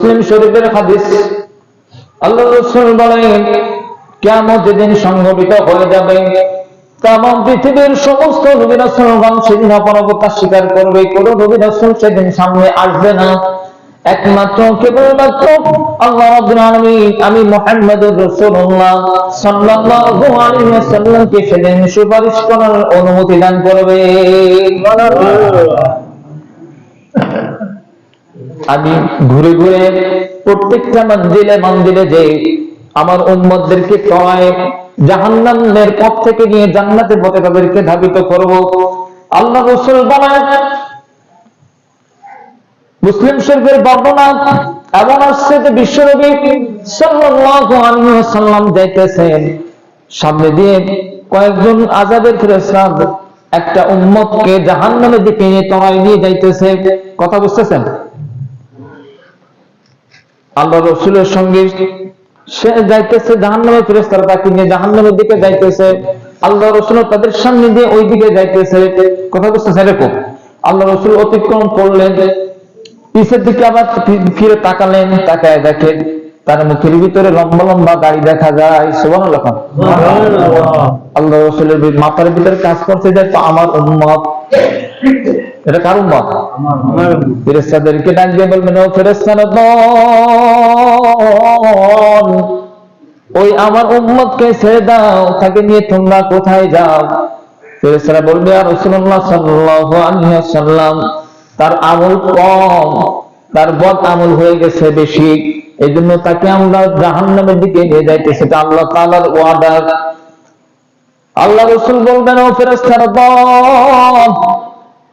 মুসলিম শরীফের হাদিস, আল্লাহ রাসূল বলেন কিয়ামতের দিন সংঘটিত হয়ে যাবে, তামাম পৃথিবীর সমস্ত নবী রাসূলগণ সেদিন অপরগতা স্বীকার করবে, কোন নবী রাসূল সেদিন সামনে আসবে না, একমাত্র কেবলমাত্র আল্লাহ রাব্বুল আলামিন আমি মুহাম্মদুর রাসূলুল্লাহ সাল্লাল্লাহু আলাইহি ওয়াসাল্লামকে সেদিন সুপারিশ করার অনুমতি দান করবে। আমি ঘুরে ঘুরে প্রত্যেকটা মন্দিরে যে আমার উম্মতদেরকে টয় জাহান্নামের পথ থেকে নিয়ে জান্নাতের পথে তাদেরকে ধাবিত করব। আল্লাহ রাসূল বলেন, মুসলিম শরীফের বর্ণনা এমন আসছে যে বিশ্বনবী সাল্লাল্লাহু আলাইহি ওয়াসাল্লাম যাইতেছেন, সামনে দিয়ে কয়েকজন আযাবের ফেরেশতা একটা উম্মতকে জাহান্নামের দিকে টয় নিয়ে যাইতেছে। কথা বুঝতেছেন? আল্লাহ রাসূলের সঙ্গে সে যাইতেছে, জাহান্নামের ফেরেশতারা তাকে নিয়ে জাহান্নামের দিকে যাইতেছে, আল্লাহ রাসূল তাদের সামনে দিয়ে ওই দিকে যাইতেছে। কথা বুঝতেছেন? এরকম আল্লাহ রাসূল অতিক্রম করলেন, পিছের দিকে আবার ফিরে তাকালেন, তাকায় দেখেন তার মুখের ভিতরে লম্বা লম্বা দাড়ি দেখা যায়। সুবহানাল্লাহ। আল্লাহ রাসূলের মাথার ভিতরে কাজ করছে যে আমার উম্মত। এটা কার উম্মত? আমার। ফেরেশতাদেরকে ডাক দিয়ে বলবেন, ও ফেরেশতারা দল, ওই আমার উম্মতকে ছেড়ে দাও, তাকে নিয়ে তোমরা কোথায় যাও? ফেরেশতারা বলবে, ইয়া রাসূলুল্লাহ সাল্লাল্লাহু আলাইহি ওয়াসাল্লাম, তার আমল কম, তার বদ আমল হয়ে গেছে বেশি, এইজন্য তাকে আমরা জাহান্নামের দিকে নিয়ে যাইতেছি, এটা আল্লাহ তাআলার ওয়াদা। আল্লাহ রাসূল বলবেন, ও ফেরেশতারা দল,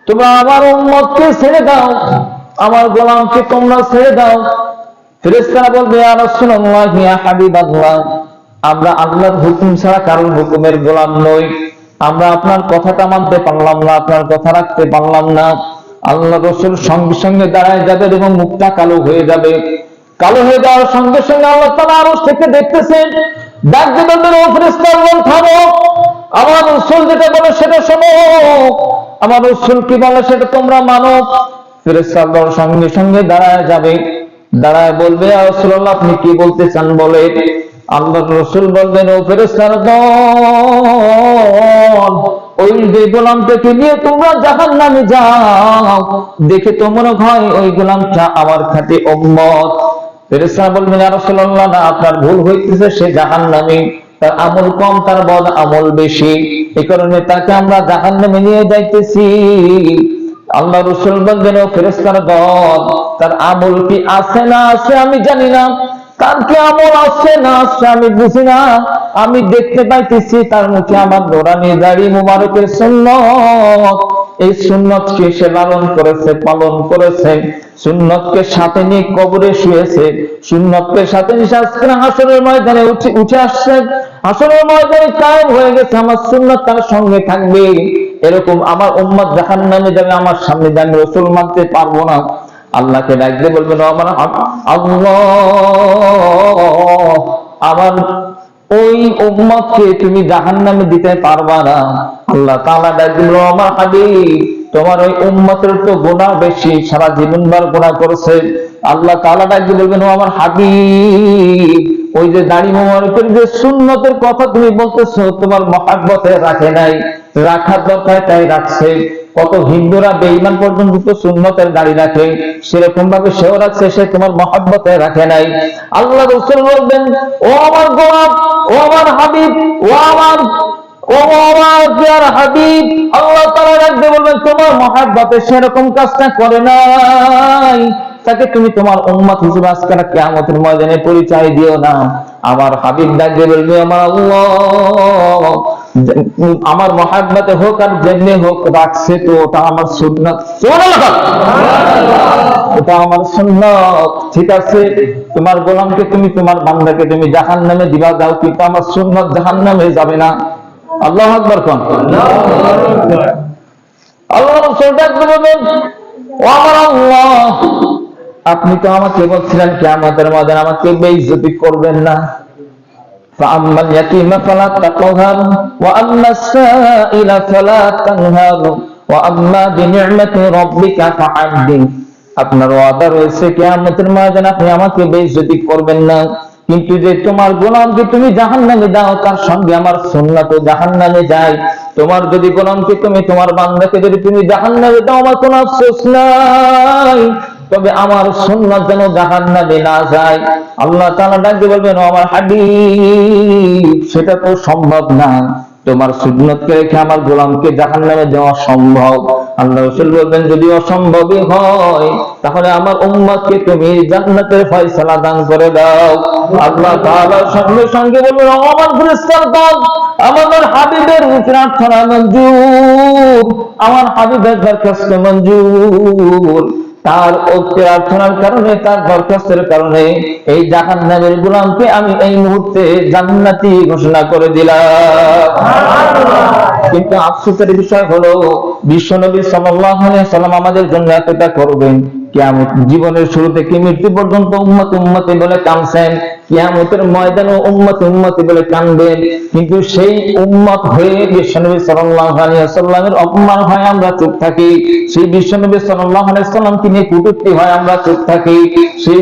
তোমরা আমার উম্মতকে ছেড়ে দাও, আমার গোলামকে তোমরা ছেড়ে দাও। ফেরেশতারা বলবে, ইয়া রাসূলুল্লাহ, ইয়া হাবিবাল্লাহ, আমরা আল্লাহর হুকুম ছাড়া কারোর হুকুমের গোলাম নই, আমরা আপনার কথাটা মানতে পারলাম না, আপনার কথা রাখতে পারলাম না। আল্লাহ রাসূল সঙ্গে সঙ্গে দাঁড়ায় যাবেন এবং মুখটা কালো হয়ে যাবে। কালো হয়ে যাওয়ার সঙ্গে সঙ্গে আল্লাহ তাআলা আরশ থেকে দেখতেছেন, ডাক দিয়ে বলবেন, ও ফেরেশতাগণ থামো, আমার রাসূল যেটা বলে সেটা শোনো, আমার রাসূল কি বলে সেটা তোমরা মানো। ফেরেশতাগণ সঙ্গে সঙ্গে দাঁড়ায় যাবে, দাঁড়ায় বলবে, ইয়া রাসূলুল্লাহ, আপনি কি বলতে চান বলেন। আল্লাহর রাসূল বলবেন, ও ফেরেশতাগণ, ওই যে গোলামটাকে নিয়ে তোমরা জাহান্নামে যাও, দেখে তো মনে হয় ওই গোলামটা আমার খাঁটি উম্মত। ফেরেশতারা বলবেন, ইয়া রাসূলুল্লাহ, না, আপনার ভুল হইতেছে, সে জাহান্নামী, তার আমল কম, তার বদ আমল বেশি, এই কারণে তাকে আমরা জাহান্নামে নিয়ে যাইতেছি। আল্লাহ রাসূল বলবেন, ও ফেরেশতারা দল, তার আমল কি আছে না আছে আমি জানি না, তার কি আমল আছে না আছে আমি বুঝি না, আমি দেখতে পাইতেছি তার মুখে আমার নোরানি দাড়ি মুবারকের সুন্নাত, এই সুন্নতকে সে লালন করেছে, পালন করেছে, সুন্নতকে সাথে নিয়ে কবরে শুয়েছে, সুন্নতকে সাথে নিয়ে আজকে হাসরের ময়দানে উঠে আসছে, হাসরের ময়দানে কায়েম হয়ে গেছে, আমার সুন্নত তার সঙ্গে থাকবে। এরকম আমার উম্মত জাহান্নামে যাবে, আমার সামনে দিয়ে আমি রাসূল মানতে পারবো না। আল্লাহকে ডাকতে বলবেন, আমার আল্লাহ, আমার ওই উম্মতকে তুমি জাহান্নামে দিতে পারবা না। আল্লাহ তাআলা ডাকলেন, আমার হাবিব, তোমার ওই উম্মতের তো গুনাহ বেশি, সারা জীবনভর গুনাহ করেছে। আল্লাহ তাআলা ডাকতে বলবেন, ও আমার হাবিব, ওই যে দাড়ি মোবারকের যে সুন্নতের কথা তুমি বলতেছো, তোমার মহব্বতে রাখে নাই, রাখার দরকার তাই রাখছে। কত হিন্দুরা বেঈমান পর্যন্ত তো সুন্নতের দাড়ি রাখে, সেরকম ভাবে সেও রাখছে, সে তোমার মহব্বতে রাখে নাই। আল্লাহ রাসূল বলবেন, ও আমার গোলাম, ও আমার হাবিব, ও আমার প্রিয় হাবিব, আল্লাহ তাআলা রাখতে বলবেন, তোমার মহব্বতে সেরকম কাজটা করে নাই, তাকে তুমি তোমার উম্মত হিসেবে আজকে কিয়ামতের ময়দানে পরিচয় দিও না। আমার হাবিব ডাকতে বলবে, আমার আল্লাহ, আমার মহব্বতে হোক আর যেমনি হোক রাখছে তো ওটা আমার সুন্নাত, ওটা আমার সুন্নাত, ঠিক আছে, তোমার গোলামকে তুমি, তোমার বান্দাকে তুমি জাহান্নামে দিবা দাও, কিন্তু আমার সুন্নাত জাহান্নামে যাবে না। আল্লাহু আকবার কোন। আল্লাহ রাসূল ডাকতে বলবেন, ও আমার আল্লাহ, আপনি তো আমাকে বলছিলেন কিয়ামতের ময়দানে আমাকে বেইজ্জতি করবেন না। فأما اليتيم فلا تقهر وأما السائل فلا تنهر وأما بنعمة ربك فحدث। আপনার ওয়াদা রয়েছে কিয়ামতের ময়দানে আপনি আমাকে বেইজ্জতি করবেন না, কিন্তু যে তোমার গোলামকে তুমি জাহান্নামে দাও তার সঙ্গে আমার সুন্নাত জাহান্নামে যায়। তোমার যদি গোলামকে তুমি, তোমার বান্দাকে যদি তুমি জাহান্নামে দাও, আমার কোনো আফসোস নাই, তবে আমার সুন্নাত যেন জাহান্নামে না যায়। আল্লাহ তাআলা ডাক দিয়ে বলবেন, ও আমার হাবিব, সেটা তো সম্ভব না, তোমার সুন্নতকে রেখে আমার গোলামকে জাহান্নামে দেওয়া সম্ভব। আল্লাহ রাসূল বলবেন, যদি অসম্ভবই হয় তাহলে আমার উম্মতকে তুমি জান্নাতের ফয়সালা দান করে দাও। আল্লাহ তাআলা সঙ্গে সঙ্গে বলবেন, ও আমার ফেরেশতাগণ, আমাদের হাবিবের প্রার্থনা মঞ্জুর, আমার হাবিবের দরখাস্ত মঞ্জুর। তার প্রার্থনার কারণে, তার দরখাস্তের কারণে এই জাহান্নামের গোলামকে আমি এই মুহূর্তে জান্নাতি ঘোষণা করে দিলাম। কিন্তু আফসোসের বিষয় হলো বিশ্বনবী সাল্লাল্লাহু আলাইহি ওয়াসাল্লাম আমাদের জন্য এতটা করবেন, কিয়ামত জীবনের শুরু থেকে মৃত্যু পর্যন্ত উম্মত উম্মতি বলে কাঁদছেন, কিয়ামতের ময়দানে উম্মত উম্মতি বলে কাঁদবেন, কিন্তু সেই উম্মত হয়ে বিশ্বনবী সাল্লাল্লাহু আলাইহি ওয়াসাল্লামের অপমান হয় আমরা চুপ থাকি, সেই বিশ্বনবী সাল্লাল্লাহু আলাইহি ওয়াসাল্লামকে নিয়ে কটূক্তি হয় আমরা চুপ থাকি, সেই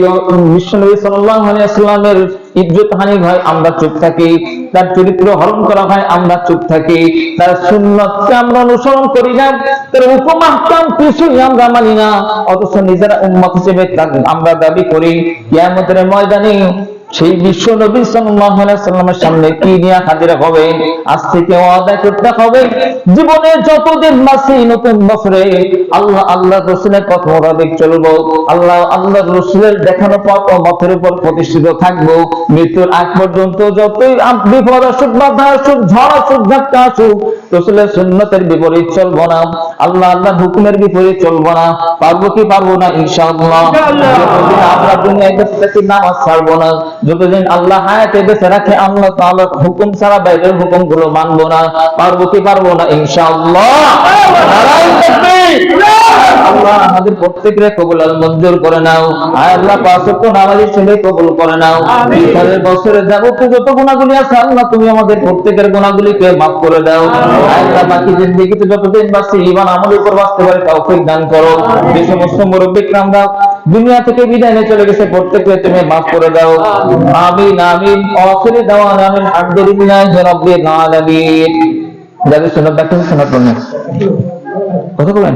বিশ্বনবী সাল্লাল্লাহু আলাইহি ওয়াসাল্লামের ইজ্জত হানি হয় আমরা চুপ থাকি, তার চরিত্র হরণ করা হয় আমরা চুপ থাকি, তার সুন্নতকে আমরা অনুসরণ করি না, তার হুকুম আহকাম কিছুই আমরা মানি না, অথচ নিজেরা উম্মত হিসেবে আমরা দাবি করি। কিয়ামতের ময়দানে সেই বিশ্ব নবী সাল্লাল্লাহু আলাইহি ওয়াসাল্লামের সামনে কি নিয়ে হাজির হবে? আজ থেকে ওয়াদা করতে হবে, জীবনে যতদিন বাঁচি নতুন বছরে আল্লাহ আল্লাহ রাসূলের পথ মোতাবেক চলবো, আল্লাহ আল্লাহ রাসূলের দেখানো পথ ও মতের উপর প্রতিষ্ঠিত থাকবো। মৃত্যুর আগ পর্যন্ত যতই বিপদ আসুক, বাধা আসুক, ঝড় আসুক, ধাক্কা আসুক, রাসূলের সুন্নতের বিপরীত চলবো না, আল্লাহ আল্লাহর হুকুমের বিপরীত চলবো না। পারবো কি পারবো না? ইনশাআল্লাহ। আমরা দুনিয়ায় বেঁচে নামাজ ছাড়বো না, যতদিন আল্লাহ হায়াতে বেঁচে রাখে আল্লাহ তাআলার হুকুম ছাড়া বাইরের হুকুম গুলো মানবো না। পারবো কি পারবো না? ইনশাআল্লাহ। আল্লাহ আমাদের প্রত্যেকের কবুল মঞ্জুর করে নাও। আয় আল্লাহ পাঁচ ওয়াক্ত নামাজের ছেলে কবুল করে নাও। সারা বছরে যাবতীয় যত গুনাহগুলি আছে আল্লাহ তুমি আমাদের প্রত্যেকের গুনাহগুলিকে মাফ করে দাও। আয় আল্লাহ বাকি জিন্দেগিতে যতদিন বাঁচি ঈমান আমলের উপর বাঁচতে পারি তৌফিক দান করো। যে সমস্ত মুরব্বি کرامরা দুনিয়া থেকে বিদায় নিয়ে চলে গেছে প্রত্যেককে তুমি মাফ করে দাও। আমিন আমিন। আখির দাওয়ানা আলহামদুলিল্লাহি রাব্বিল আলামিন। যাদের সুন্নাত দেখেন সুন্নাত পড়েন। কথা বলেন।